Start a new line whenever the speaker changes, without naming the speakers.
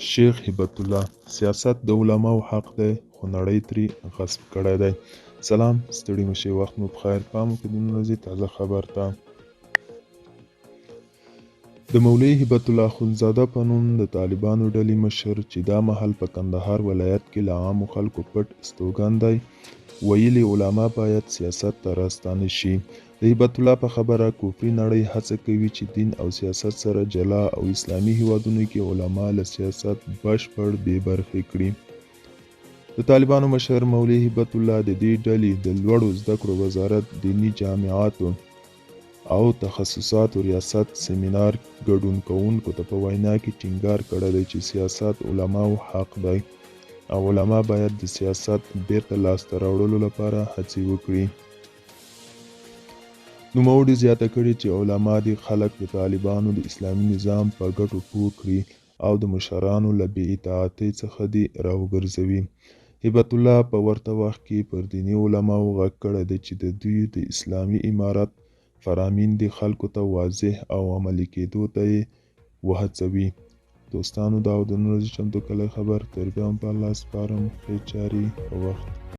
شیخ هبت الله: سیاست د علماو حق دی خو نړۍ ترې غصب کړی دی. سلام، ستړي مشئ، وخت مو بخیر. پام وکړئ د نن ورځې تازه خبر ته. د مولوي هبت الله اخندزاده په نوم د طالبانو ډلې مشر چې دا مهال په کندهار ولایت کې له عامو خلکو پټ استوګن دی، ویلي علما باید سیاست ته راستانه شي. د هبت الله په خبره کفري نړۍ هڅه کوي چې دین او سیاست سره جلا او اسلامي هیوادونو کې علما له سیاست بشپړ بې برخې کړي. د طالبانو مشر مولوي هبت الله د دې ډلې د لوړو زده کړو وزارت دیني جامعاتو او تخصصاتو ریاست سیمینار ګډون کوونکو ته په وینا کې ټینګار کړی دی چې سیاست علماو حق دی او علما باید د سیاست بیرته لاسته راوړلو لپاره هڅې وکړي. نوموړي زیاته کړې چې علما دې خلک د طالبانو د اسلامي نظام په ګټو پوه کړي او د مشرانو له بې اطاعتۍ څخه دې راوګرځوي. هبت الله په ورته وخت کې پر دیني علماو غږ کړی دی چې د دوی د اسلامي امارت فرامین دې خلکو ته واضح او عملي کېدو ته یې وهڅوي. دوستانو، دا و د نن ورځې چمتو کلی خبر. تر بیا هم په الله سپارم. ښې چارې په وخت.